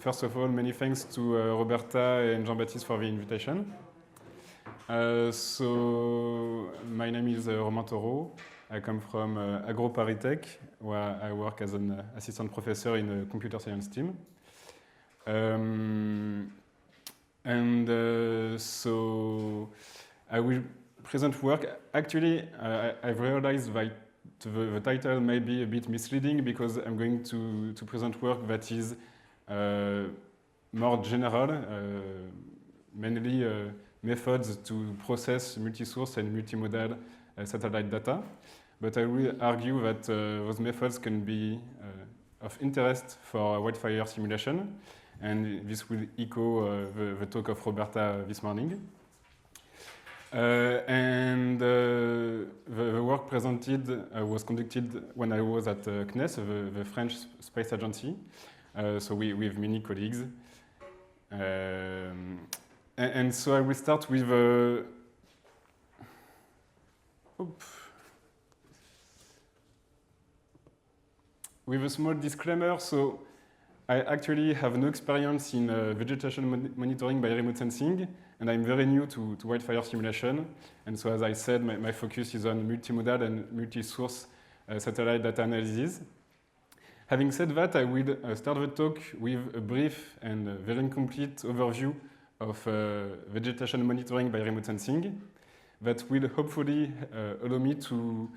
First of all, many thanks to Roberta and Jean-Baptiste for the invitation. So my name is Romain Thoreau. I come from AgroParisTech, where I work as an assistant professor in a computer science team. So I will present work. Actually, I've realized that the title may be a bit misleading because I'm going to present work that is more general, mainly methods to process multisource and multimodal satellite data. But I will argue that those methods can be of interest for wildfire simulation, and this will echo the talk of Roberta this morning. The work presented was conducted when I was at CNES, the French Space Agency, so we have many colleagues. And so I will start with a small disclaimer. So I actually have no experience in vegetation monitoring by remote sensing, and I'm very new to wildfire simulation. And so, as I said, my focus is on multimodal and multi-source satellite data analysis. Having said that, I will start the talk with a brief and very incomplete overview of vegetation monitoring by remote sensing that will hopefully allow me to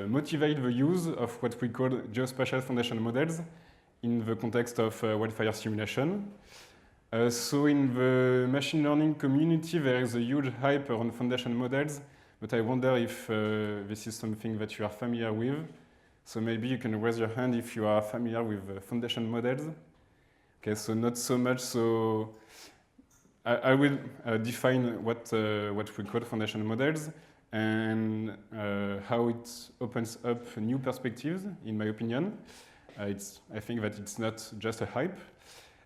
motivate the use of what we call geospatial foundation models in the context of wildfire simulation. So in the machine learning community, there is a huge hype around foundation models, but I wonder if this is something that you are familiar with. So maybe you can raise your hand if you are familiar with foundation models. Okay, so not so much. So I will define what we call foundation models and how it opens up new perspectives, in my opinion. I think that it's not just a hype.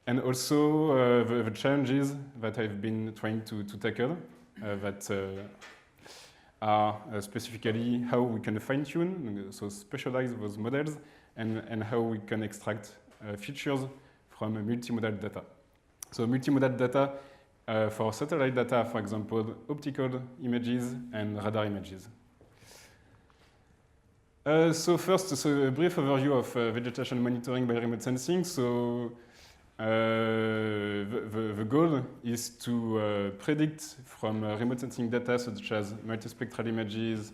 And also the challenges that I've been trying to tackle that are specifically how we can fine-tune, so specialize those models, and how we can extract features from multimodal data. So multimodal data for satellite data, for example, optical images and radar images. So first, a brief overview of vegetation monitoring by remote sensing. So the goal is to predict from remote sensing data such as multispectral images,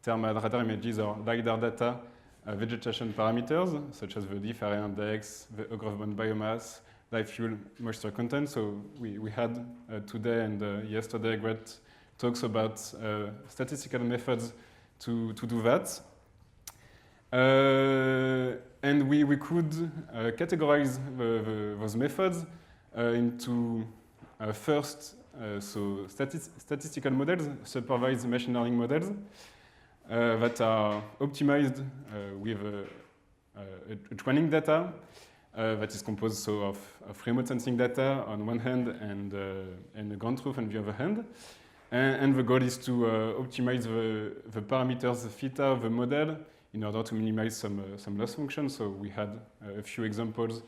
thermal radar images, or LiDAR data, vegetation parameters such as the leaf area index, the overgrown biomass, live fuel moisture content. So we had today and yesterday great talks about statistical methods to do that. And we could categorize those methods into first, so statistical models, supervised machine learning models that are optimized with a training data that is composed so of remote sensing data on one hand and ground truth on the other hand. And the goal is to optimize the parameters theta of the model in order to minimize some loss functions. So we had a few examples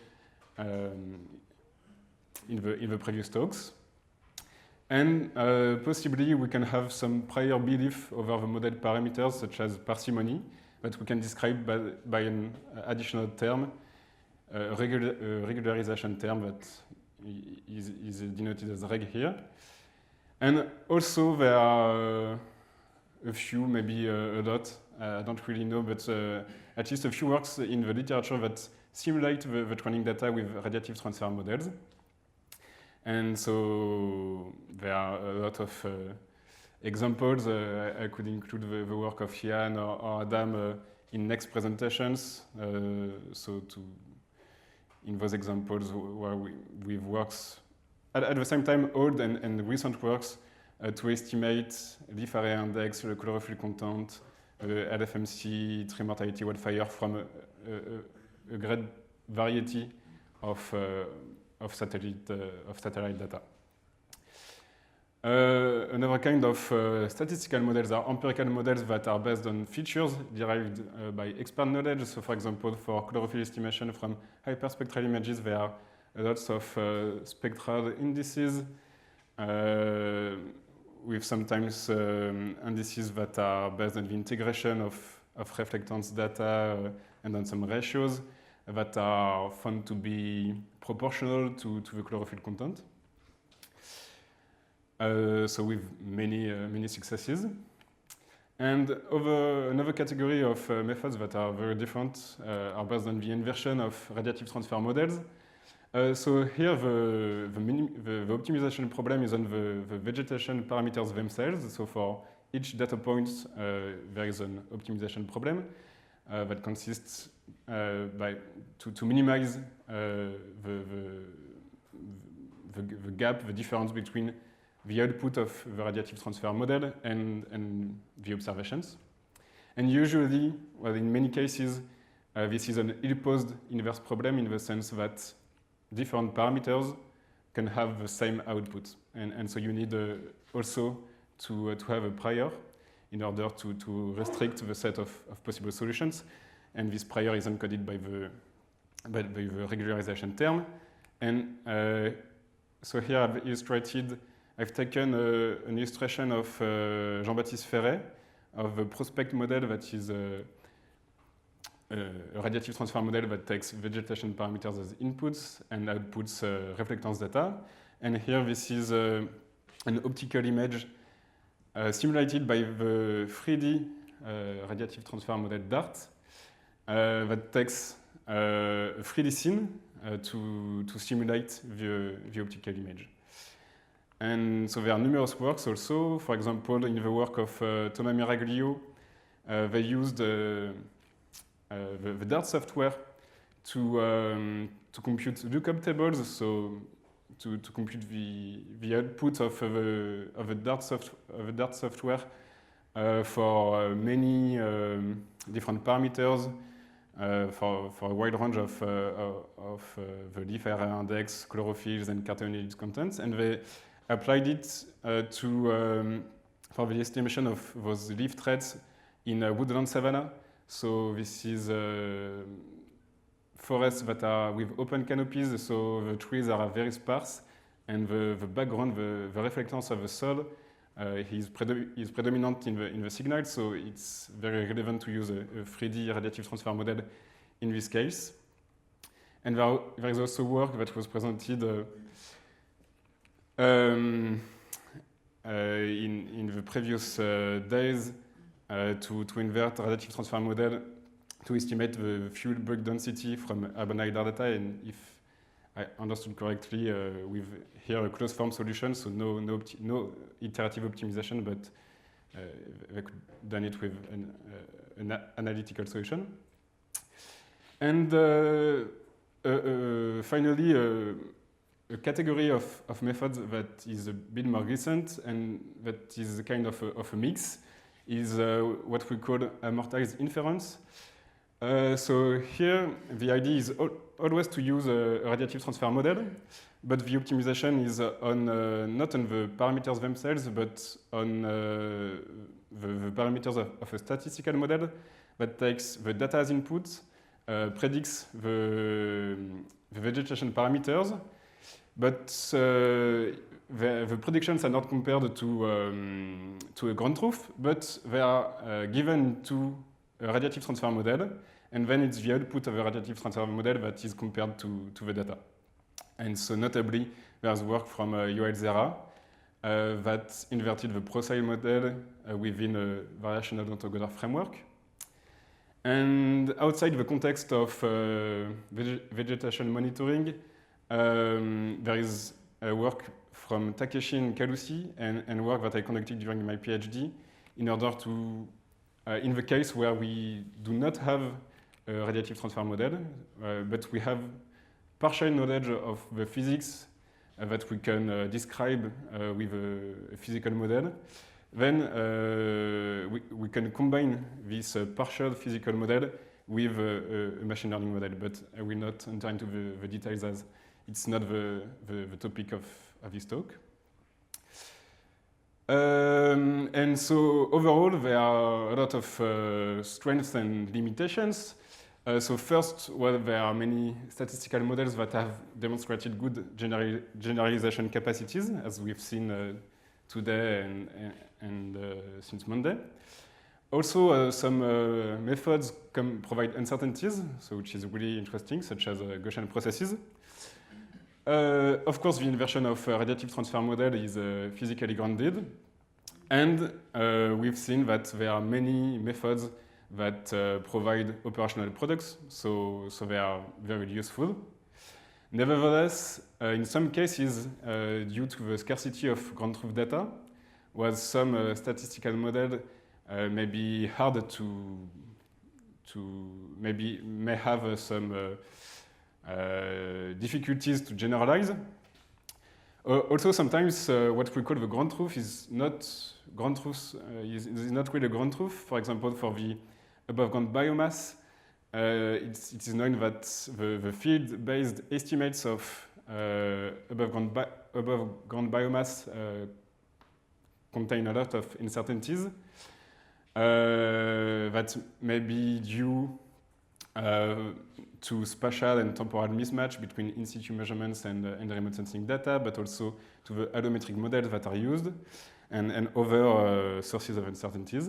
in the previous talks. And possibly we can have some prior belief over the model parameters, such as parsimony, that we can describe by an additional term, regularization term that is denoted as reg here. And also there are a few, maybe a lot, I don't really know, but at least a few works in the literature that simulate the training data with radiative transfer models. And so there are a lot of examples. I could include the work of Ian or Adam in next presentations. In those examples where we've works at the same time old and recent works to estimate leaf area index, the chlorophyll content, LFMC, tree mortality wildfire from a great variety of satellite data. Another kind of statistical models are empirical models that are based on features derived by expert knowledge. So, for example, for chlorophyll estimation from hyperspectral images, there are lots of spectral indices, with sometimes indices that are based on the integration of reflectance data and on some ratios that are found to be proportional to the chlorophyll content. So with many successes. And another category of methods that are very different are based on the inversion of radiative transfer models. So here the optimization problem is on the vegetation parameters themselves. So for each data point, there is an optimization problem that consists to minimize the gap, the difference between the output of the radiative transfer model and the observations. And usually, well, in many cases, this is an ill-posed inverse problem in the sense that different parameters can have the same output. And so you need also to have a prior in order to restrict the set of possible solutions. And this prior is encoded by the regularization term. And so here I've illustrated, I've taken an illustration of Jean-Baptiste of a prospect model that is a radiative transfer model that takes vegetation parameters as inputs and outputs reflectance data. And here this is an optical image simulated by the 3D radiative transfer model DART that takes a 3D scene to simulate the optical image. And so there are numerous works also. For example, in the work of Thomas Miraglio, they used the DART software to compute lookup tables, so to compute the output of the DART software for many different parameters for a wide range of the leaf area index, chlorophylls, and carotenoid contents, and they applied it for the estimation of those leaf threads in woodland savanna. So this is forests that are with open canopies, so the trees are very sparse, and the background, the reflectance of the soil is predominant in the signal, so it's very relevant to use a 3D radiative transfer model in this case. And there is also work that was presented in the previous days to invert radiative transfer model to estimate the fuel bulk density from urban LiDAR data, and if I understood correctly, with here a closed form solution, so no iterative optimization, but they could done it with an analytical solution. And finally, a category of methods that is a bit more recent and that is a kind of a mix is what we call amortized inference. So here, the idea is always to use a radiative transfer model, but the optimization is on not on the parameters themselves, but on the parameters of a statistical model that takes the data as input, predicts the vegetation parameters, but the predictions are not compared to a ground truth, but they are given to a radiative transfer model, and then it's the output of a radiative transfer model that is compared to the data. And so notably, there's work from Yoel Zera that inverted the Procile model within a variational orthogonal framework. And outside the context of vegetation monitoring, there is work from Takeshi and Kalusi and work that I conducted during my PhD in order to, in the case where we do not have a radiative transfer model, but we have partial knowledge of the physics that we can describe with a physical model, then we can combine this partial physical model with a machine learning model, but I will not enter into the details as it's not the topic of this talk. And so overall, there are a lot of strengths and limitations. So first, well, there are many statistical models that have demonstrated good generalization capacities, as we've seen today and since Monday. Also, some methods provide uncertainties, so which is really interesting, such as Gaussian processes. Of course, the inversion of radiative transfer model is physically grounded. And we've seen that there are many methods that provide operational products, so they are very useful. Nevertheless, in some cases, due to the scarcity of ground truth data, was some statistical model may be harder may have some difficulties to generalize. Also, sometimes what we call the ground truth is not ground truth is not really a ground truth. For example, for the above ground biomass, it is known that the field-based estimates of above ground biomass contain a lot of uncertainties that may be due to spatial and temporal mismatch between in-situ measurements and remote sensing data, but also to the allometric models that are used and other sources of uncertainties.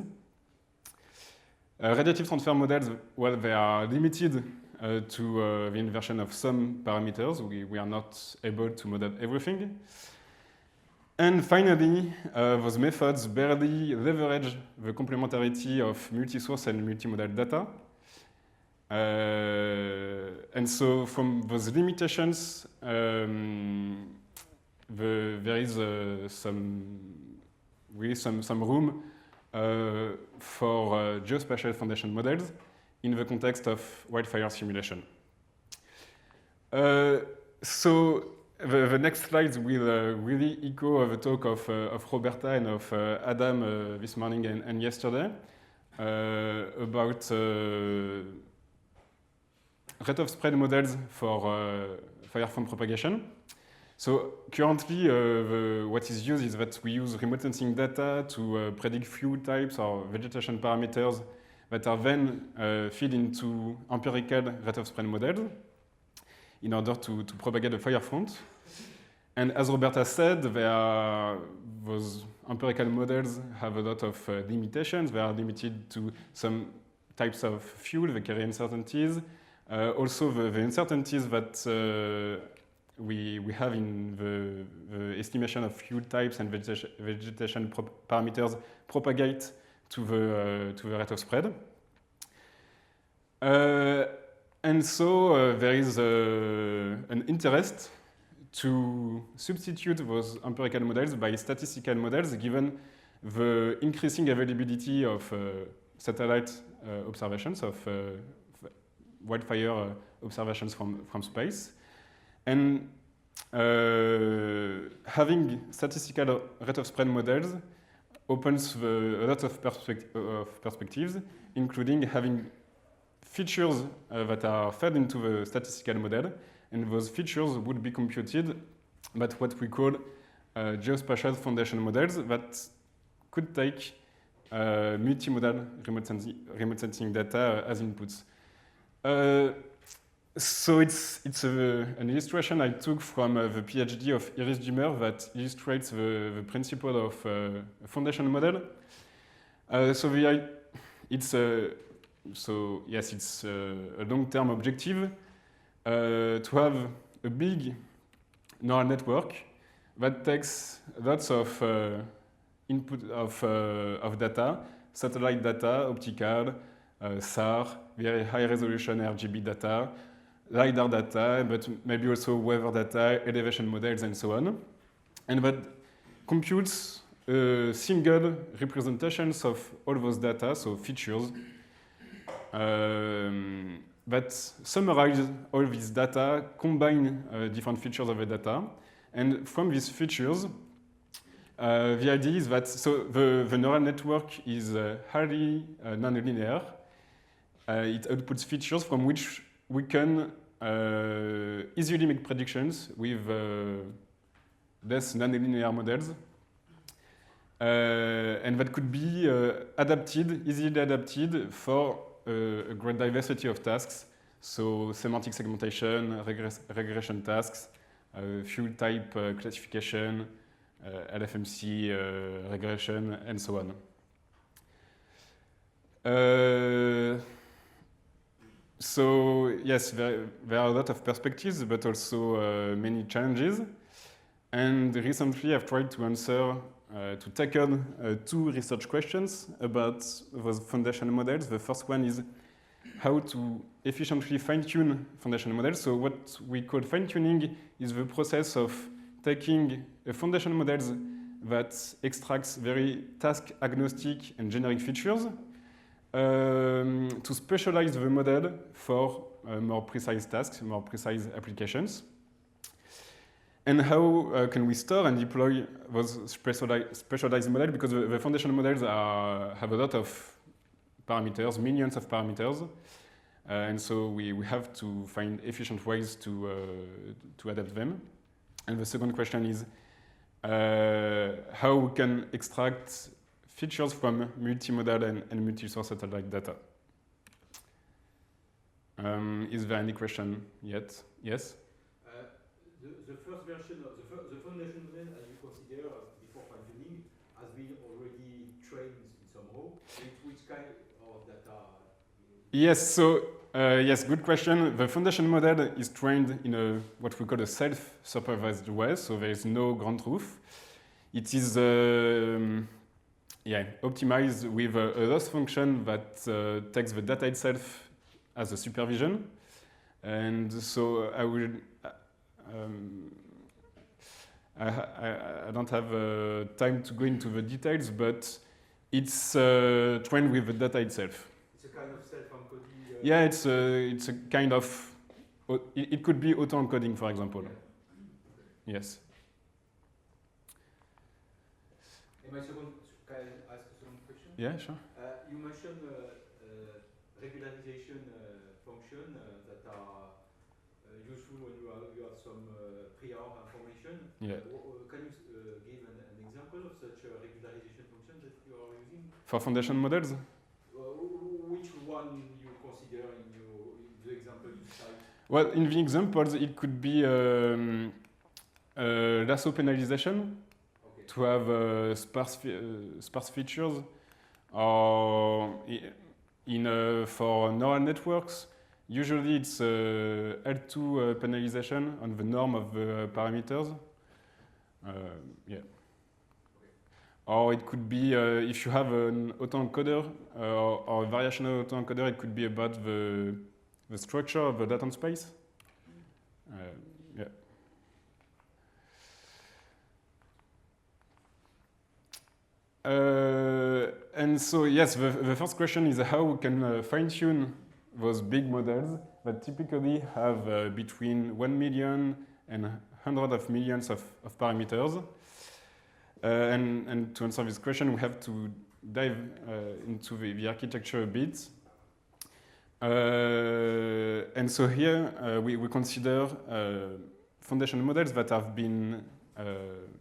Radiative transfer models, well, they are limited to the inversion of some parameters. We are not able to model everything. And finally, those methods barely leverage the complementarity of multisource and multimodal data. And so from those limitations, there is some room for geospatial foundation models in the context of wildfire simulation. So the next slides will really echo the talk of Roberta and of Adam this morning and yesterday about rate of spread models for fire front propagation. So currently, what is used is that we use remote sensing data to predict fuel types or vegetation parameters that are then fed into empirical rate of spread models in order to propagate the fire front. And as Roberta said, those empirical models have a lot of limitations. They are limited to some types of fuel, they carry uncertainties. Also, the uncertainties that we have in the estimation of fuel types and vegetation parameters propagate to the rate of spread. And so there is an interest to substitute those empirical models by statistical models given the increasing availability of satellite observations of wildfire observations from space. And having statistical rate of spread models opens a lot of perspectives, including having features that are fed into the statistical model, and those features would be computed by what we call geospatial foundation models that could take multimodal remote sensing data as inputs. So it's an illustration I took from the PhD of Iris Dummer that illustrates the principle of a foundation model. It's a long-term objective to have a big neural network that takes lots of input of data, satellite data, optical, SAR, very high resolution RGB data, LiDAR data, but maybe also weather data, elevation models, and so on. And that computes single representations of all those data, so features, that summarize all these data, combine different features of the data. And from these features, the idea is that the neural network is highly nonlinear. It outputs features from which we can easily make predictions with less nonlinear models. And that could be easily adapted for a great diversity of tasks. So semantic segmentation, regression tasks, field type classification, LFMC regression, and so on. So yes, there are a lot of perspectives, but also many challenges. And recently I've tried to answer, to tackle two research questions about those foundational models. The first one is how to efficiently fine-tune foundational models. So what we call fine-tuning is the process of taking a foundational models that extracts very task-agnostic and generic features to specialize the model for more precise tasks, more precise applications. And how can we store and deploy those specialized models? Because the foundational models have a lot of parameters, millions of parameters. And so we have to find efficient ways to adapt them. And the second question is how we can extract features from multimodal and multisource satellite data. Is there any question yet? Yes? The first version of the foundation model, as you consider before fine-tuning, has been already trained in somehow. Which kind of data? Yes, so yes, good question. The foundation model is trained in what we call a self-supervised way, so there is no ground truth. It is optimized with a loss function that takes the data itself as a supervision. And so I don't have time to go into the details, but it's trained with the data itself. It's a kind of self-encoding? Yeah, it's a kind of, it could be auto-encoding, for example. Okay. Yes. And can I ask a second question? Yeah, sure. You mentioned regularization function that are useful when you have some prior information. Yeah. Can you give an example of such a regularization function that you are using? For foundation models? Which one you consider in the example you cite? Well, in the examples, it could be lasso penalization, okay, to have sparse features, or for neural networks, usually it's L2 penalization on the norm of the parameters. Yeah. Okay. Or it could be, if you have an autoencoder or a variational autoencoder, it could be about the structure of the latent space. Yeah. And so, yes, the first question is how we can fine-tune those big models that typically have between 1 million and hundreds of millions of parameters. And to answer this question, we have to dive into the architecture a bit. And so here we consider foundation models that have been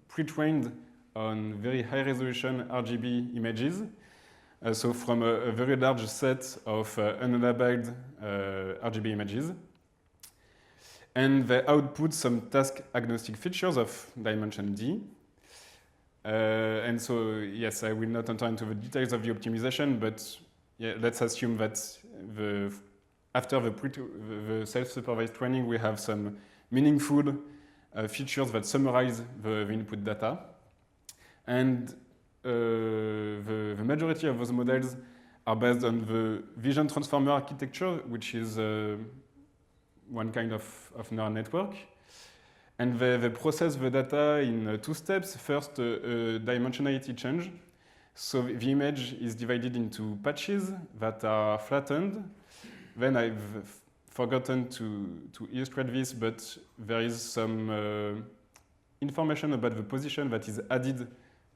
pre-trained on very high resolution RGB images. So from a very large set of unlabeled RGB images. And they output some task agnostic features of dimension D. And so, yes, I will not enter into the details of the optimization, but yeah, let's assume that after the self-supervised training, we have some meaningful features that summarize the input data. And the majority of those models are based on the vision transformer architecture, which is one kind of neural network. And they process the data in 2 steps. First, dimensionality change. So the image is divided into patches that are flattened. Then I've forgotten to illustrate this, but there is some information about the position that is added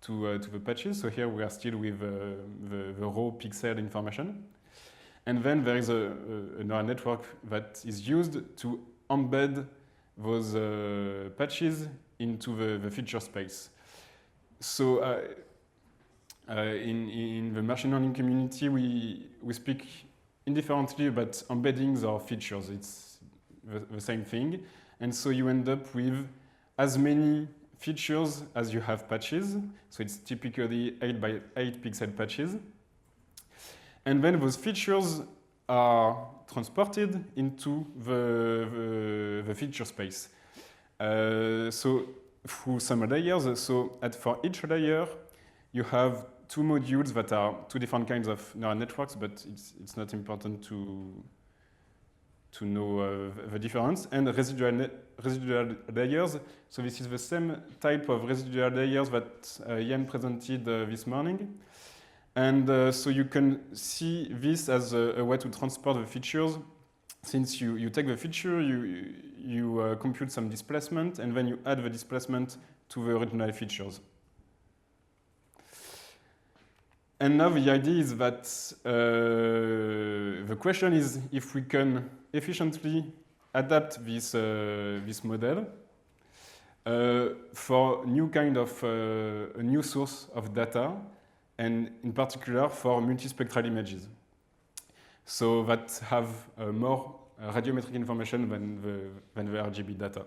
to the patches. So here we are still with the raw pixel information. And then there is a neural network that is used to embed those patches into the feature space. So in the machine learning community, we speak indifferently about embeddings or features. It's the same thing. And so you end up with as many features as you have patches. So it's typically 8 by 8 pixel patches. And then those features are transported into the feature space. So through some layers, so for each layer, you have two modules that are two different kinds of neural networks, but it's not important to know the difference. And residual layers, so this is the same type of residual layers that Ian presented this morning. And so you can see this as a way to transport the features. Since you take the feature, you compute some displacement, and then you add the displacement to the original features. And now the idea is that the question is if we can efficiently adapt this model for new kind of a new source of data, and in particular for multispectral images. So that have more radiometric information than the RGB data.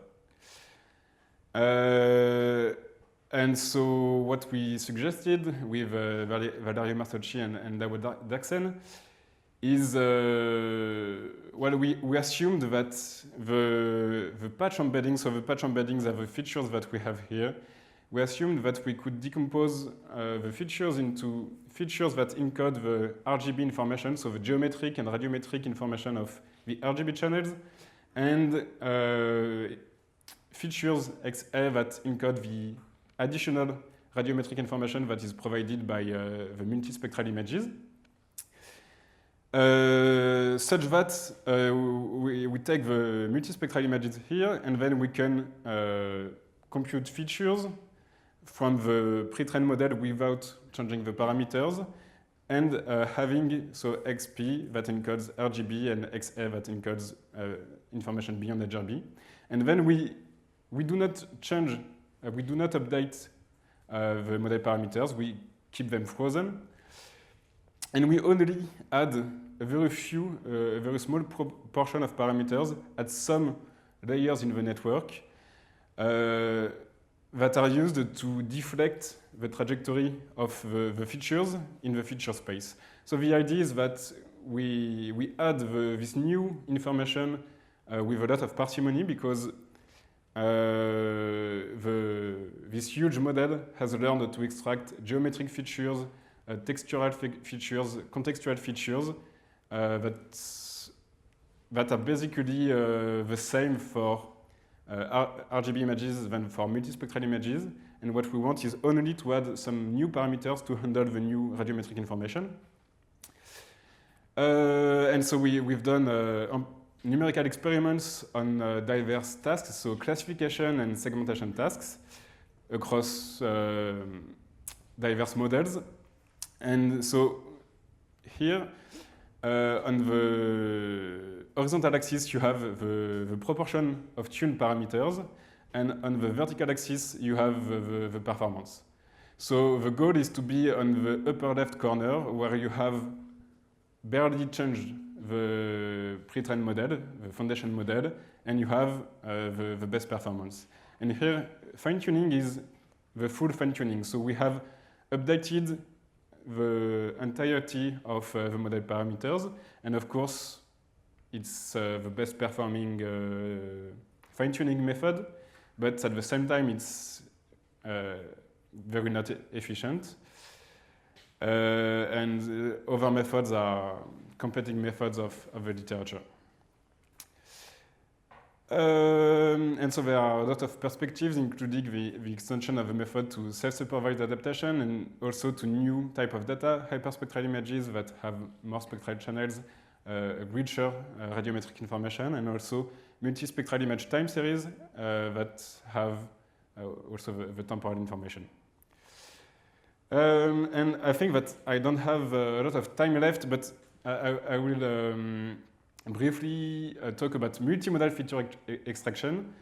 And so what we suggested with Valerio Martocci and Dawo Daxen is, well, we assumed that the patch embeddings, so the patch embeddings are the features that we have here. We assumed that we could decompose the features into features that encode the RGB information, so the geometric and radiometric information of the RGB channels, and features XA that encode the additional radiometric information that is provided by the multispectral images. Such that we take the multispectral images here, and then we can compute features from the pre-trained model without changing the parameters, and having so XP that encodes RGB and XA that encodes information beyond HRB. And then we do not change, we do not update the model parameters, we keep them frozen. And we only add a very few, a very small proportion of parameters at some layers in the network that are used to deflect the trajectory of the features in the feature space. So the idea is that we add this new information with a lot of parsimony, because this huge model has learned to extract geometric features, textural features, contextual features that are basically the same for RGB images than for multispectral images. And what we want is only to add some new parameters to handle the new radiometric information. And so we've done numerical experiments on diverse tasks, so classification and segmentation tasks across diverse models. And so here, on the horizontal axis, you have the proportion of tuned parameters, and on the vertical axis, you have the performance. So the goal is to be on the upper left corner, where you have barely changed the pre-trained model, the foundation model, and you have the best performance. And here, fine-tuning is the full fine-tuning. So we have updated the entirety of the model parameters, and of course, it's the best performing fine-tuning method, but at the same time, it's very not efficient. And other methods are competing methods of the literature. And so there are a lot of perspectives, including the extension of the method to self-supervised adaptation, and also to new type of data, hyperspectral images that have more spectral channels, richer radiometric information, and also multispectral image time series that have also the temporal information. And I think that I don't have a lot of time left, but I will briefly talk about multimodal feature extraction.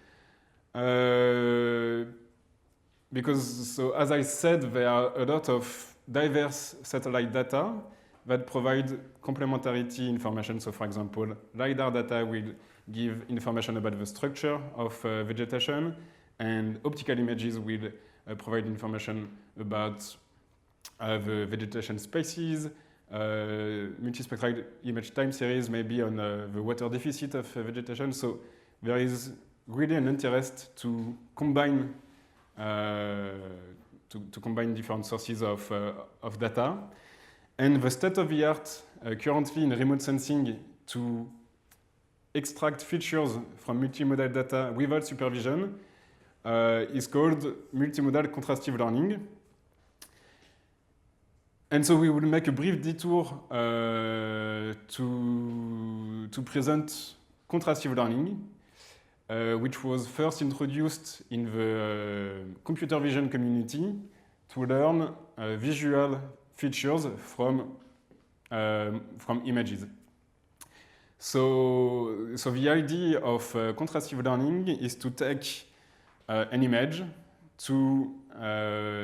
Because, so as I said, there are a lot of diverse satellite data, that provide complementarity information. So for example, LiDAR data will give information about the structure of vegetation, and optical images will provide information about the vegetation species. Multispectral image time series maybe on the water deficit of vegetation. So there is really an interest to combine to combine different sources of data. And the state of the art currently in remote sensing to extract features from multimodal data without supervision is called multimodal contrastive learning. And so we will make a brief detour to present contrastive learning, which was first introduced in the computer vision community to learn visual features from images. So the idea of contrastive learning is to take an image, to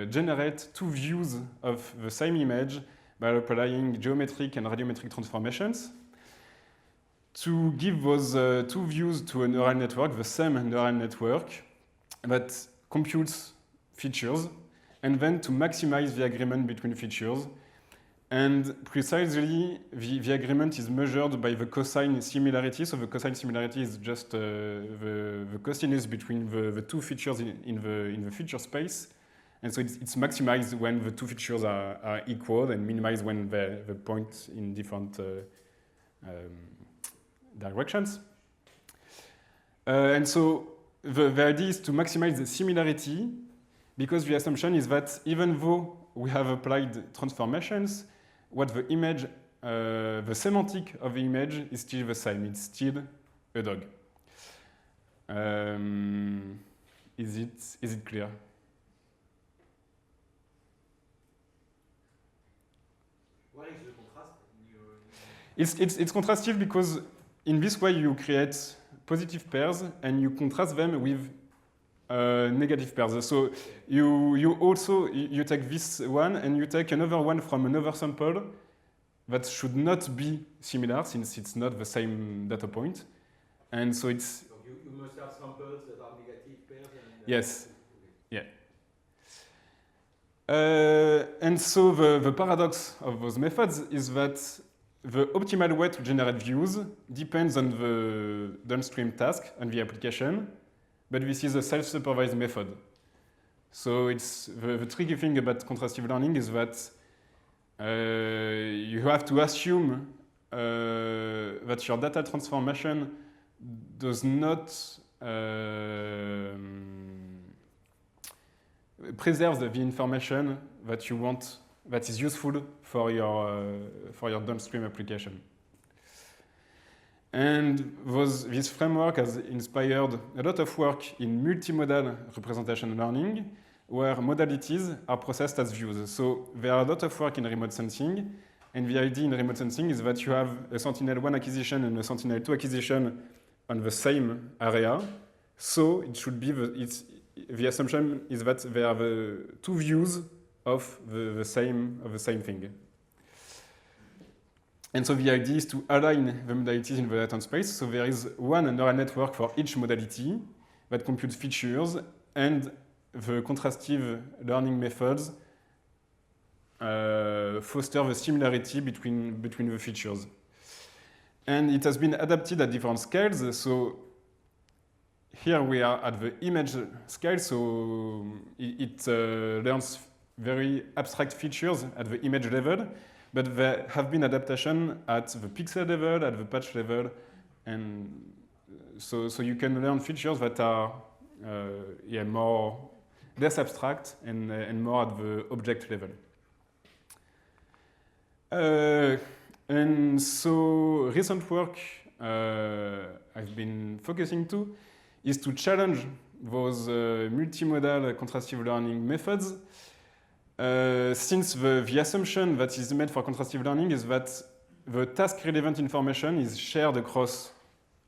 generate two views of the same image by applying geometric and radiometric transformations, to give those two views to a neural network, the same neural network that computes features, and then to maximize the agreement between features. And precisely, the agreement is measured by the cosine similarity. So the cosine similarity is just the cosinus between the two features in the feature space. And so it's maximized when the two features are equal and minimized when they point in different directions. And so the idea is to maximize the similarity, because the assumption is that even though we have applied transformations, what the image, the semantic of the image is still the same. It's still a dog. Is it clear? What is the contrast? It's contrastive because in this way you create positive pairs and you contrast them with negative pairs. So you also take this one and you take another one from another sample that should not be similar since it's not the same data point, and so it's. So you must have samples that are negative pairs. And yes. Yeah. And so the paradox of those methods is that the optimal way to generate views depends on the downstream task and the application. But this is a self-supervised method. So it's the tricky thing about contrastive learning is that you have to assume that your data transformation does not preserve the information that you want, that is useful for your downstream application. And this framework has inspired a lot of work in multimodal representation learning, where modalities are processed as views. So there are a lot of work in remote sensing, and the idea in remote sensing is that you have a Sentinel-1 acquisition and a Sentinel-2 acquisition on the same area. So it should be the assumption is that there are the two views of the same thing. And so the idea is to align the modalities in the latent space. So there is one neural network for each modality that computes features, and the contrastive learning methods foster the similarity between the features. And it has been adapted at different scales. So here we are at the image scale. So it learns very abstract features at the image level. But there have been adaptations at the pixel level, at the patch level, and so you can learn features that are less abstract and more at the object level. And so recent work I've been focusing to is to challenge those multimodal contrastive learning methods. Since the assumption that is made for contrastive learning is that the task-relevant information is shared across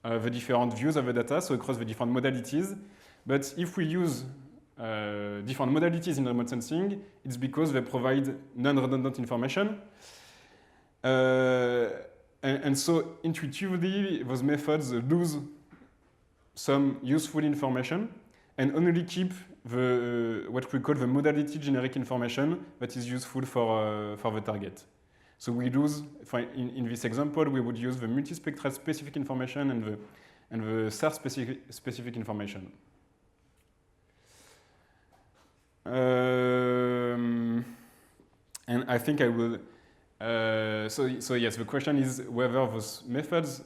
the different views of the data, so across the different modalities. But if we use different modalities in remote sensing, it's because they provide non-redundant information. And so intuitively, those methods lose some useful information and only keep what we call the modality generic information that is useful for the target. So we lose, in this example, we would use the multispectral specific information and the SAR specific information. And I think I will. So yes, the question is whether those methods,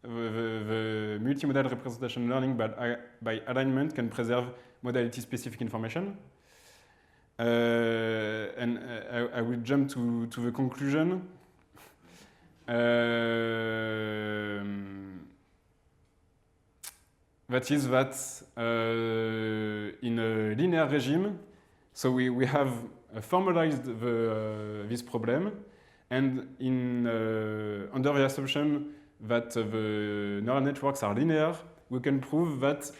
the multimodal representation learning by alignment, can preserve modality-specific information. And I will jump to the conclusion. That is that in a linear regime, so we have formalized this problem, and under the assumption that the neural networks are linear, we can prove that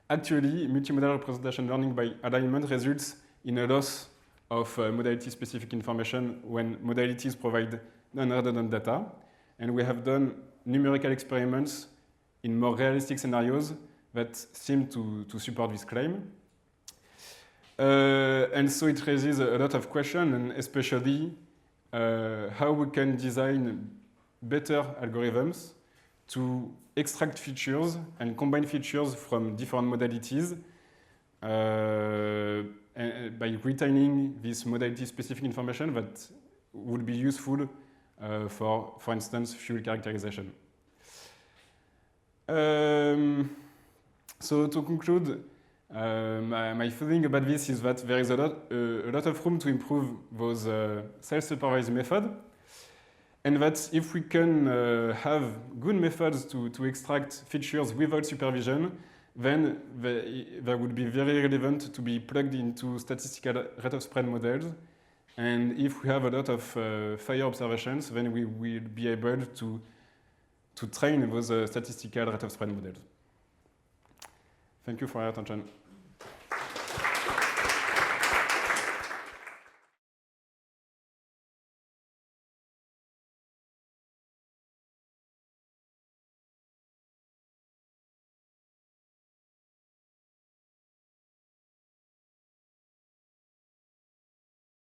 actually multimodal representation learning by alignment results in a loss of modality-specific information when modalities provide non-redundant data. And we have done numerical experiments in more realistic scenarios that seem to support this claim. And so it raises a lot of questions, and especially how we can design better algorithms to extract features and combine features from different modalities by retaining this modality-specific information that would be useful for instance, fuel characterization. So to conclude, my feeling about this is that there is a lot of room to improve those self-supervised methods, and that if we can have good methods to extract features without supervision, then they would be very relevant to be plugged into statistical rate of spread models. And if we have a lot of fire observations, then we will be able to train those statistical rate of spread models. Thank you for your attention.